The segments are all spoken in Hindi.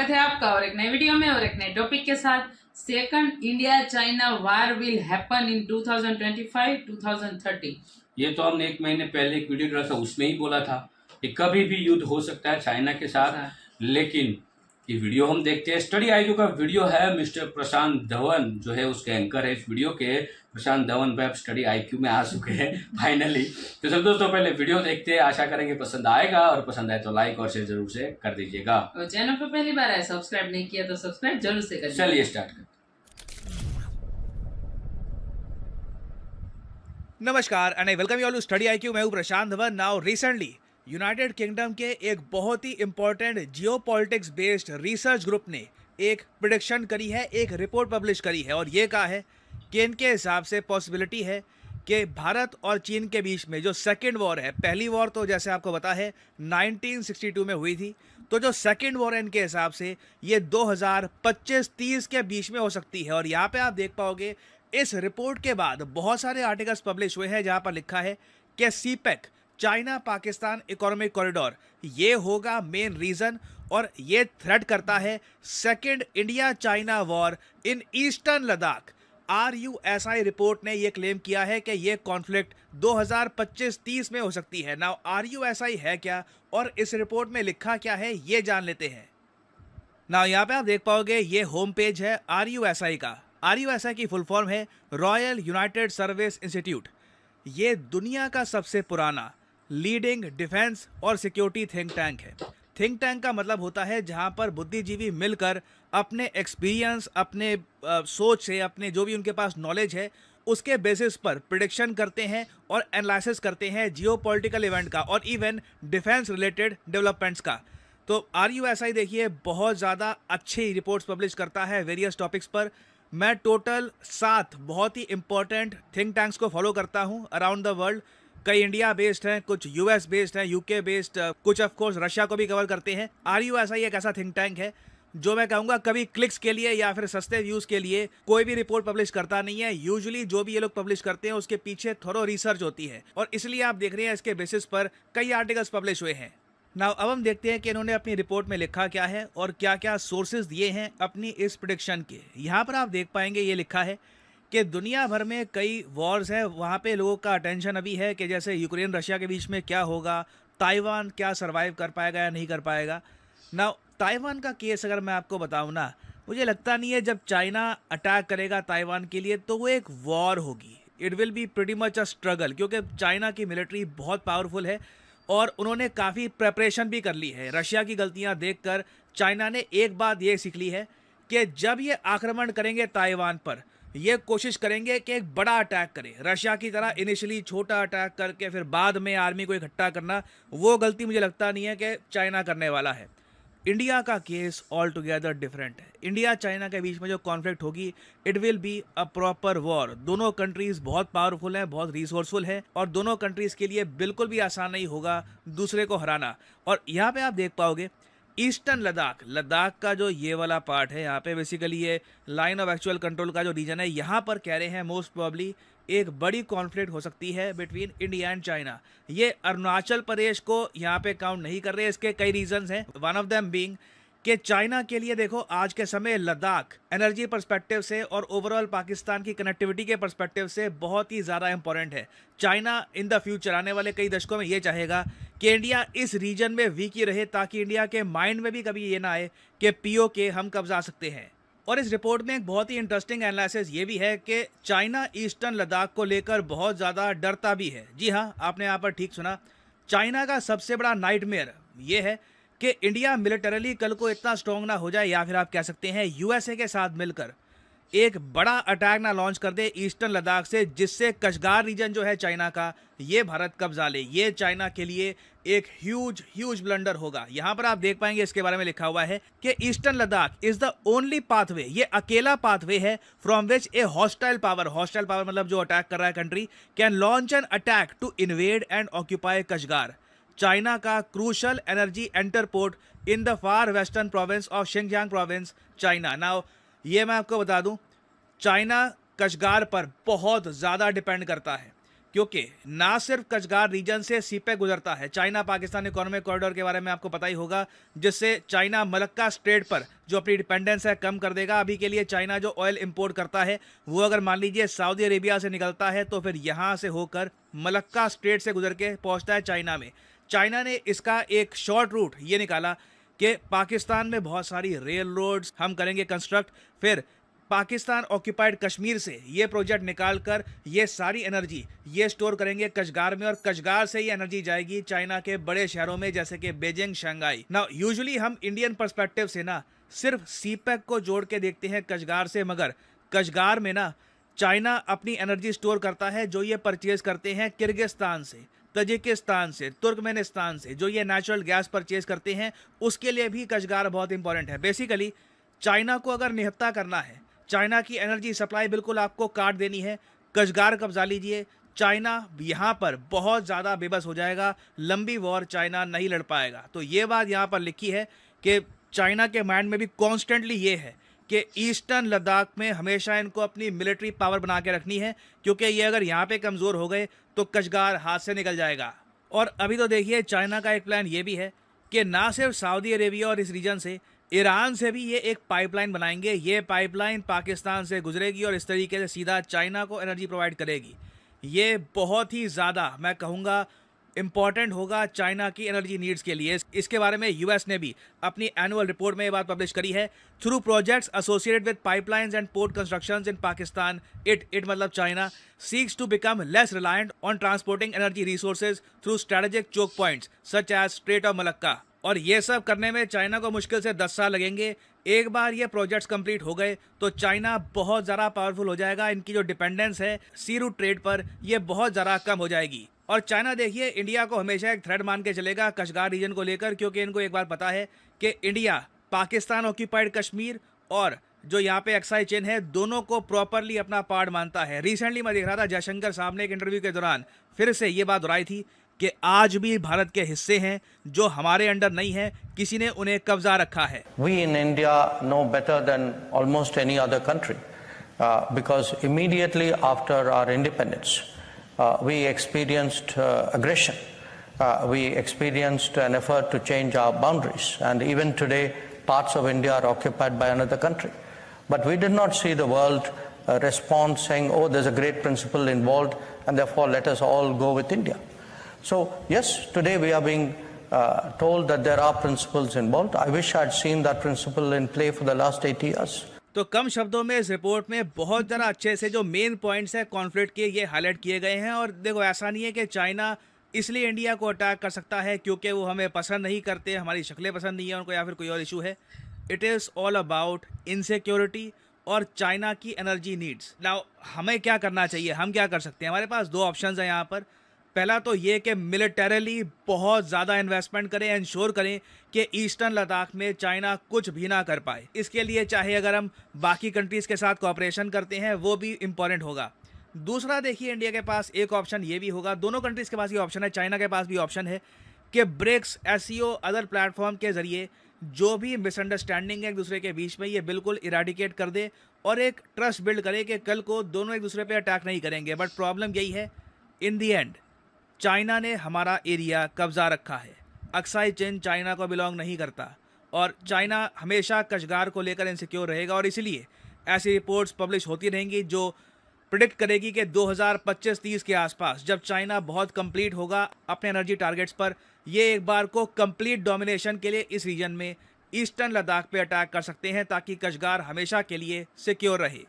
स्वागत है आपका और एक नए वीडियो में और एक नए टॉपिक के साथ। Second India China war will happen in 2025-2030। ये तो हमने 1 महीने पहले एक वीडियो डाला था, उसमें ही बोला था कि कभी भी युद्ध हो सकता है चाइना के साथ। लेकिन ये वीडियो हम देखते हैं, स्टडी आईक्यू का वीडियो है। मिस्टर प्रशांत धवन जो है उसके एंकर है इस वीडियो के। प्रशांत धवन वेब स्टडी आईक्यू में आ चुके हैं फाइनली। तो चलो दोस्तों पहले वीडियो देखते हैं, आशा करेंगे पसंद आएगा और पसंद आए तो लाइक और शेयर जरूर से कर दीजिएगा। और चैनल पर पहली बार आए, सब्सक्राइब नहीं किया तो सब्सक्राइब जरूर से करिए। चलिए स्टार्ट करते। नमस्कार and I welcome you all to study IQ. मैं हूं Prashant Dhawan. Now recently United Kingdom के एक बहुत ही important geopolitics based research group ने एक प्रेडिक्शन करी है, एक रिपोर्ट पब्लिश करी है और ये कहा है कि इनके हिसाब से पॉसिबिलिटी है कि भारत और चीन के बीच में जो सेकेंड वॉर है, पहली वॉर तो जैसे आपको पता है 1962 में हुई थी, तो जो सेकेंड वॉर है इनके हिसाब से ये 2025-30 के बीच में हो सकती है। और यहाँ पे आप देख पाओगे इस रिपोर्ट के बाद बहुत सारे आर्टिकल्स पब्लिश हुए हैं जहां पर लिखा है कि CPEC China Pakistan economic corridor ये होगा मेन रीजन और ये थ्रेट करता है second India China war in eastern Ladakh. RUSI report ने ये क्लेम किया है कि ये कॉन्फ्लिक्ट 2025-30 में हो सकती है। नाउ RUSI है क्या और इस रिपोर्ट में लिखा क्या है ये जान लेते हैं। नाउ यहाँ पे आप देख पाओगे ये होम पेज है RUSI का। RUSI की फुल फॉर्म है रॉयल यूनाइटेड सर्विस इंस्टीट्यूट। ये दुनिया का सबसे पुराना लीडिंग डिफेंस और सिक्योरिटी थिंक टैंक है। थिंक टैंक का मतलब होता है जहां पर बुद्धिजीवी मिलकर अपने एक्सपीरियंस, अपने सोच से, अपने जो भी उनके पास नॉलेज है उसके बेसिस पर प्रिडिक्शन करते हैं और एनालिसिस करते हैं जियोपॉलिटिकल इवेंट का और इवन डिफेंस रिलेटेड डेवलपमेंट्स का। तो RUSI देखिए बहुत ज़्यादा अच्छी रिपोर्ट्स पब्लिश करता है वेरियस टॉपिक्स पर। मैं टोटल 7 बहुत ही इंपॉर्टेंट थिंक टैंक्स को फॉलो करता हूं अराउंड द वर्ल्ड। कई इंडिया बेस्ड हैं, कुछ US बेस्ड हैं, UK बेस्ड, कुछ ऑफ कोर्स रशिया को भी कवर करते हैं। RUSI एक ऐसा थिंक टैंक है जो मैं कहूँगा कभी क्लिक्स के लिए या फिर सस्ते व्यूज़ के लिए कोई भी रिपोर्ट पब्लिश करता नहीं है। यूजुअली जो भी ये लोग पब्लिश करते हैं उसके पीछे थोड़ा रिसर्च होती है और इसलिए आप देख रहे हैं इसके बेसिस पर कई आर्टिकल्स पब्लिश हुए हैं। नाउ अब हम देखते हैं कि इन्होंने अपनी रिपोर्ट में लिखा क्या है और क्या क्या सोर्सेज दिए हैं अपनी इस प्रेडिक्शन के। यहाँ पर आप देख पाएंगे ये लिखा है कि दुनिया भर में कई वॉर्स हैं, वहाँ पे लोगों का अटेंशन अभी है कि जैसे यूक्रेन रशिया के बीच में क्या होगा, ताइवान क्या सर्वाइव कर पाएगा या नहीं कर पाएगा। नाउ ताइवान का केस अगर मैं आपको बताऊँ ना, मुझे लगता नहीं है जब चाइना अटैक करेगा ताइवान के लिए तो वो एक वॉर होगी। It will be pretty much a struggle, क्योंकि चाइना की मिलिट्री बहुत पावरफुल है और उन्होंने काफ़ी प्रेपरेशन भी कर ली है। रशिया की गलतियां देखकर चाइना ने एक बात ये सीख ली है कि जब ये आक्रमण करेंगे ताइवान पर, ये कोशिश करेंगे कि एक बड़ा अटैक करें। रशिया की तरह इनिशियली छोटा अटैक करके फिर बाद में आर्मी को इकट्ठा करना, वो गलती मुझे लगता नहीं है कि चाइना करने वाला है। इंडिया का केस ऑल टुगेदर डिफरेंट है। इंडिया चाइना के बीच में जो कॉन्फ्लिक्ट होगी it will be a proper war. दोनों कंट्रीज बहुत पावरफुल हैं, बहुत रिसोर्सफुल हैं और दोनों कंट्रीज के लिए बिल्कुल भी आसान नहीं होगा दूसरे को हराना। और यहाँ पे आप देख पाओगे ईस्टर्न लद्दाख, लद्दाख का जो ये वाला पार्ट है, यहाँ पे बेसिकली ये लाइन ऑफ एक्चुअल कंट्रोल का जो रीजन है, यहाँ पर कह रहे हैं मोस्ट प्रोबेबली एक बड़ी कॉन्फ्लिक्ट हो सकती है बिटवीन इंडिया एंड चाइना। ये अरुणाचल प्रदेश को यहाँ पे काउंट नहीं कर रहे, इसके कई रीजंस हैं। वन ऑफ देम बीइंग कि चाइना के लिए देखो आज के समय लद्दाख एनर्जी पर्सपेक्टिव से और ओवरऑल पाकिस्तान की कनेक्टिविटी के पर्सपेक्टिव से बहुत ही ज़्यादा इंपॉर्टेंट है। चाइना इन द फ्यूचर आने वाले कई दशकों में ये चाहेगा कि इंडिया इस रीजन में वीक ही रहे, ताकि इंडिया के माइंड में भी कभी ये ना आए कि POK हम कब्जा सकते हैं। और इस रिपोर्ट में एक बहुत ही इंटरेस्टिंग एनालिसिस ये भी है कि चाइना ईस्टर्न लद्दाख को लेकर बहुत ज़्यादा डरता भी है। जी हाँ, आपने यहाँ पर ठीक सुना। चाइना का सबसे बड़ा नाइटमेयर ये है कि इंडिया मिलिटरली कल को इतना स्ट्रॉन्ग ना हो जाए, या फिर आप कह सकते हैं USA के साथ मिलकर एक बड़ा अटैक ना लॉन्च कर दे ईस्टर्न लद्दाख से, जिससे कश्गार रीजन जो है चाइना का ये भारत कब्जा ले। ये चाइना के लिए एक ह्यूज ब्लंडर होगा। यहाँ पर आप देख पाएंगे इसके बारे में लिखा हुआ है कि eastern Ladakh is the only pathway, ये अकेला पाथवे है from which a hostile power मतलब जो अटैक कर रहा है country, can launch an attack to invade and occupy Kashgar, China का crucial energy entrepot in the far western province of Xinjiang province, China. Now ये मैं आपको बता दूं, चाइना कश्गार पर बहुत ज़्यादा डिपेंड करता है। क्योंकि ना सिर्फ कचगार रीजन से सीपेक गुजरता है, चाइना पाकिस्तान इकोनॉमिक कॉरिडोर के बारे में आपको पता ही होगा, जिससे चाइना मलक्का स्ट्रेट पर जो अपनी डिपेंडेंस है कम कर देगा। अभी के लिए चाइना जो ऑयल इंपोर्ट करता है वो अगर मान लीजिए सऊदी अरेबिया से निकलता है तो फिर यहाँ से होकर मलक्का स्ट्रेट से गुजर के पहुँचता है चाइना में। चाइना ने इसका एक शॉर्ट रूट ये निकाला कि पाकिस्तान में बहुत सारी रेल रोड्स हम करेंगे कंस्ट्रक्ट, फिर पाकिस्तान ऑक्यूपाइड कश्मीर से ये प्रोजेक्ट निकालकर ये सारी एनर्जी ये स्टोर करेंगे कचगार में, और कचगार से ये एनर्जी जाएगी चाइना के बड़े शहरों में जैसे कि बीजिंग, शंघाई। ना यूजुअली हम इंडियन पर्सपेक्टिव से ना सिर्फ सीपेक को जोड़ के देखते हैं कचगार से, मगर कचगार में ना चाइना अपनी एनर्जी स्टोर करता है जो ये परचेज करते हैं किर्गिस्तान से, तजिकिस्तान से, तुर्कमेनिस्तान से, जो ये नेचुरल गैस परचेज करते हैं उसके लिए भी कचगार बहुत इंपॉर्टेंट है। बेसिकली चाइना को अगर निहत्था करना है, चाइना की एनर्जी सप्लाई बिल्कुल आपको काट देनी है, कचगार कब्जा लीजिए। चाइना यहाँ पर बहुत ज़्यादा बेबस हो जाएगा, लंबी वॉर चाइना नहीं लड़ पाएगा। तो ये बात यहाँ पर लिखी है कि चाइना के माइंड में भी कॉन्स्टेंटली ये है कि ईस्टर्न लद्दाख में हमेशा इनको अपनी मिलिट्री पावर बना के रखनी है, क्योंकि ये अगर यहाँ पे कमज़ोर हो गए तो कचगार हाथ से निकल जाएगा। और अभी तो देखिए चाइना का एक प्लान ये भी है कि ना सिर्फ सऊदी अरेबिया और इस रीजन से, ईरान से भी ये एक पाइपलाइन बनाएंगे। ये पाइपलाइन पाकिस्तान से गुजरेगी और इस तरीके से सीधा चाइना को एनर्जी प्रोवाइड करेगी। ये बहुत ही ज़्यादा मैं कहूँगा इम्पॉर्टेंट होगा चाइना की एनर्जी नीड्स के लिए। इसके बारे में यूएस ने भी अपनी एनुअल रिपोर्ट में ये बात पब्लिश करी है। Through projects associated with pipelines and port constructions in Pakistan, it मतलब China seeks to become less reliant on transporting energy resources through strategic choke points such as strait of Malacca. और ये सब करने में चाइना को मुश्किल से 10 साल लगेंगे। एक बार ये प्रोजेक्ट्स कंप्लीट हो गए तो चाइना बहुत ज़्यादा पावरफुल हो जाएगा। इनकी जो डिपेंडेंस है सी रूट ट्रेड पर ये बहुत ज़्यादा कम हो जाएगी। और चाइना देखिए इंडिया को हमेशा एक थ्रेट मान के चलेगा कचगार रीजन को लेकर, क्योंकि इनको एक बार पता है कि इंडिया पाकिस्तान ऑक्यूपाइड कश्मीर और जो यहाँ पे एक्साइज चेन है दोनों को प्रॉपरली अपना पार्ट मानता है। रिसेंटली मैं देख रहा था जयशंकर साहब ने एक इंटरव्यू के दौरान फिर से ये बात दोहराई थी कि आज भी भारत के हिस्से हैं जो हमारे अंडर नहीं है, किसी ने उन्हें कब्जा रखा है। We in India know better than almost any other country because immediately after our independence we experienced aggression. We experienced an effort to change our boundaries, and even today parts of India are occupied by another country. But we did not see the world respond saying, oh, there's a great principle involved and therefore let us all go with India. So yes, today we are being told that there are principles involved. I wish I had seen that principle in play for the last 80 years. तो कम शब्दों में इस रिपोर्ट में बहुत ज़रा अच्छे से जो मेन पॉइंट्स है कॉन्फ्लिक्ट के ये हाईलाइट किए गए हैं। और देखो ऐसा नहीं है कि चाइना इसलिए इंडिया को अटैक कर सकता है क्योंकि वो हमें पसंद नहीं करते, हमारी शक्लें पसंद नहीं है उनको, या फिर कोई और इशू है। It is all about insecurity और चाइना की एनर्जी नीड्स। नाउ हमें क्या करना चाहिए, हम क्या कर सकते हैं? हमारे पास दो ऑप्शंस हैं यहाँ पर। पहला तो ये कि मिलिटरीली बहुत ज़्यादा इन्वेस्टमेंट करें, इंश्योर करें कि ईस्टर्न लद्दाख में चाइना कुछ भी ना कर पाए। इसके लिए चाहे अगर हम बाकी कंट्रीज़ के साथ कोऑपरेशन करते हैं वो भी इम्पॉर्टेंट होगा। दूसरा देखिए इंडिया के पास एक ऑप्शन ये भी होगा, दोनों कंट्रीज़ के पास ये ऑप्शन है, चाइना के पास भी ऑप्शन है कि ब्रिक्स, एससीओ, अदर प्लेटफॉर्म के ज़रिए जो भी मिसअंडरस्टैंडिंग है एक दूसरे के बीच में ये बिल्कुल इराडिकेट कर दे और एक ट्रस्ट बिल्ड करे कि कल को दोनों एक दूसरे पे अटैक नहीं करेंगे। बट प्रॉब्लम यही है, इन दी एंड चाइना ने हमारा एरिया कब्जा रखा है। अक्साई चीन चाइना को बिलोंग नहीं करता और चाइना हमेशा कचगार को लेकर इनसिक्योर रहेगा। और इसीलिए ऐसी रिपोर्ट्स पब्लिश होती रहेंगी जो प्रिडिक्ट करेगी कि 2025-30 के आसपास जब चाइना बहुत कंप्लीट होगा अपने एनर्जी टारगेट्स पर, ये एक बार को कंप्लीट डोमिनेशन के लिए इस रीजन में ईस्टर्न लद्दाख पे अटैक कर सकते हैं ताकि कचगार हमेशा के लिए सिक्योर रहे।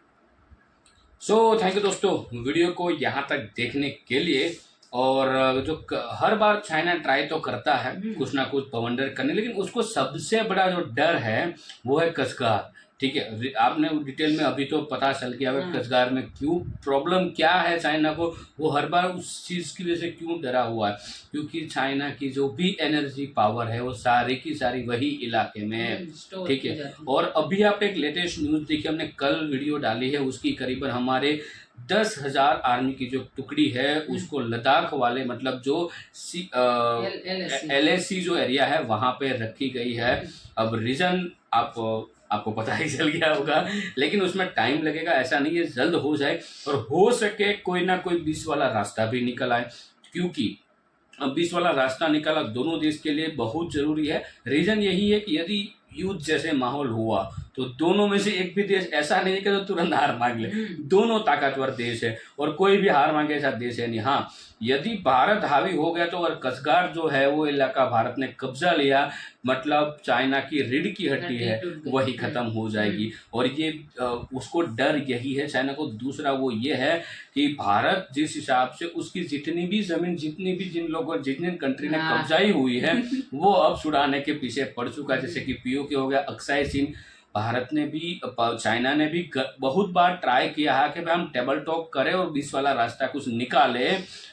सो थैंक यू दोस्तों वीडियो को यहाँ तक देखने के लिए। और जो हर बार चाइना ट्राई तो करता है कुछ ना कुछ बवंडर करने, लेकिन उसको सबसे बड़ा जो डर है वो है कचगार। ठीक है, आपने डिटेल में अभी तो पता चल गया है कचगार में क्यों प्रॉब्लम क्या है चाइना को, वो हर बार उस चीज़ की वजह से क्यों डरा हुआ है, क्योंकि चाइना की जो भी एनर्जी पावर है वो सारी की सारी वही इलाके में है। ठीक है, और अभी आप एक लेटेस्ट न्यूज़ देखिए, हमने कल वीडियो डाली है, उसकी करीबन हमारे 10,000 आर्मी की जो टुकड़ी है उसको लद्दाख वाले मतलब जो LAC जो एरिया है वहाँ पे रखी गई है। अब रीजन आप आपको पता ही चल गया होगा, लेकिन उसमें टाइम लगेगा, ऐसा नहीं है जल्द हो जाए, और हो सके कोई ना कोई बीच वाला रास्ता भी निकल आए, क्योंकि अब बीच वाला रास्ता निकाला दोनों देश के लिए बहुत जरूरी है। रीजन यही है कि यदि युद्ध जैसे माहौल हुआ तो दोनों में से एक भी देश ऐसा नहीं है कि तो तुरंत हार मांग ले, दोनों ताकतवर देश है और कोई भी हार मांगे ऐसा देश है नहीं। हाँ, यदि भारत हावी हो गया तो, और कसगार जो है वो इलाका भारत ने कब्जा लिया, मतलब चाइना की रीढ़ की हड्डी है वही खत्म हो जाएगी। और ये उसको डर यही है चाइना को। दूसरा वो ये है कि भारत जिस हिसाब से उसकी जितनी भी जमीन, जितनी भी जिन लोगों, जितनी कंट्री ने कब्जाई हुई है वो अब छुड़ाने के पीछे पड़ चुका है। जैसे कि पीओके हो गया, अक्साई चीन। भारत ने भी, चाइना ने भी बहुत बार ट्राई किया है कि भाई हम टेबल टॉक करें और बीच वाला रास्ता कुछ निकाले,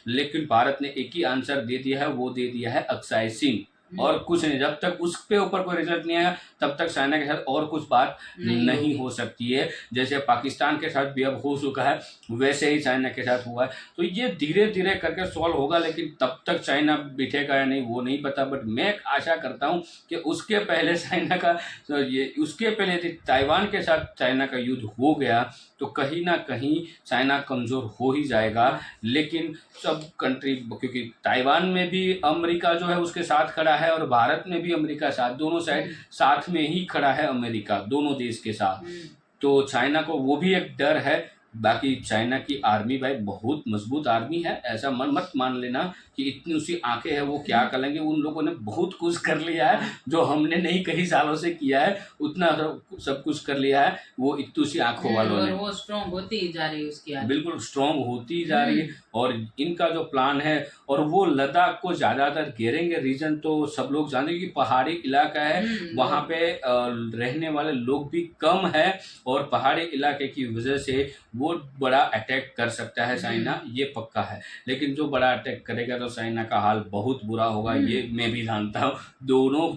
लेकिन भारत ने एक ही आंसर दे दिया है, वो दे दिया है अक्साई चीन, और कुछ नहीं। जब तक उस पे ऊपर कोई रिजल्ट नहीं आया तब तक चाइना के साथ और कुछ बात नहीं हो सकती है। जैसे पाकिस्तान के साथ भी अब हो चुका है वैसे ही चाइना के साथ हुआ है। तो ये धीरे धीरे करके सॉल्व होगा, लेकिन तब तक चाइना बैठेगा या नहीं वो नहीं पता। बट मैं आशा करता हूँ कि उसके पहले चाइना का उसके पहले यदि ताइवान के साथ चाइना का युद्ध हो गया तो कहीं ना कहीं चाइना कमजोर हो ही जाएगा। लेकिन सब कंट्री, क्योंकि ताइवान में भी अमेरिका जो है उसके साथ खड़ा है और भारत में भी अमेरिका साथ, दोनों साइड साथ में ही खड़ा है अमेरिका, दोनों देश के साथ। तो चाइना को वो भी एक डर है। बाकी चाइना की आर्मी भाई बहुत मजबूत आर्मी है, ऐसा मत मान लेना कि इतनी उसी आंखें है वो क्या कर लेंगे। उन लोगों ने बहुत कुछ कर लिया है जो हमने नहीं कई सालों से किया है, उतना सब कुछ कर लिया है वो इतनी सी आंखों वालों ने। वो स्ट्रॉन्ग होती ही जा रही है उसकी आर्मी, बिल्कुल स्ट्रॉन्ग होती जा रही है। और इनका जो प्लान है, और वो लद्दाख को ज्यादातर घेरेंगे। रीजन तो सब लोग जानते हैं कि पहाड़ी इलाका है, वहां पे रहने वाले लोग भी कम है, और पहाड़ी इलाके की वजह से वो बड़ा अटैक कर सकता है चाइना, ये पक्का है। लेकिन जो बड़ा अटैक करेगा तो चाइना का हाल बहुत बुरा होगा, ये मैं भी जानता हूँ। दोनों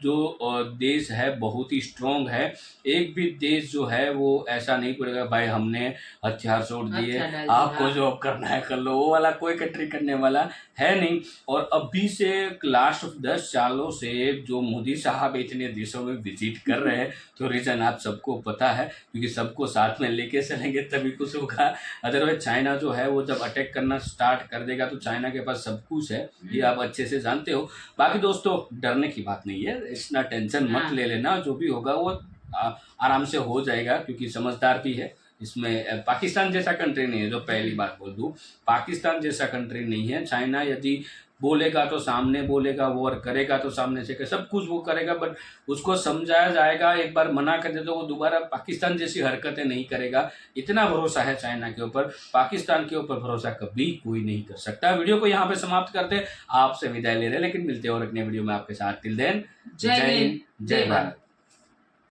जो देश है बहुत ही स्ट्रॉन्ग है। एक भी देश जो है वो ऐसा नहीं पड़ेगा भाई हमने हथियार छोड़ दिए, आपको जो अब करना है कर लो, वो वाला कोई कंट्री करने वाला है नहीं। और अभी से लास्ट 10 सालों से जो मोदी साहब इतने देशों में विजिट कर रहे हैं, तो रीजन आप सबको पता है, क्योंकि सबको साथ में लेके चलेंगे तभी कुछ होगा। अदरवाइज चाइना जो है वो जब अटैक करना स्टार्ट कर देगा तो चाइना के पास सब कुछ है, ये आप अच्छे से जानते हो। बाकी दोस्तों डरने की बात नहीं है, इतना टेंशन मत ले लेना, जो भी होगा वो आराम से हो जाएगा, क्योंकि समझदार भी है। इसमें पाकिस्तान जैसा कंट्री नहीं है, जो पहली बात बोल दूं, पाकिस्तान जैसा कंट्री नहीं है। चाइना यदि बोलेगा तो सामने बोलेगा, वॉर करेगा तो सामने से सब कुछ वो करेगा, बट उसको समझाया जाएगा। एक बार मना कर दे तो वो दोबारा पाकिस्तान जैसी हरकतें नहीं करेगा। इतना भरोसा है चाइना के ऊपर, पाकिस्तान के ऊपर भरोसा कभी कोई नहीं कर सकता। वीडियो को यहाँ पे समाप्त करते, आपसे विदाई ले रहे, लेकिन मिलते हैं और अगले वीडियो में आपके साथ। टिल देन जय हिंद, जय भारत।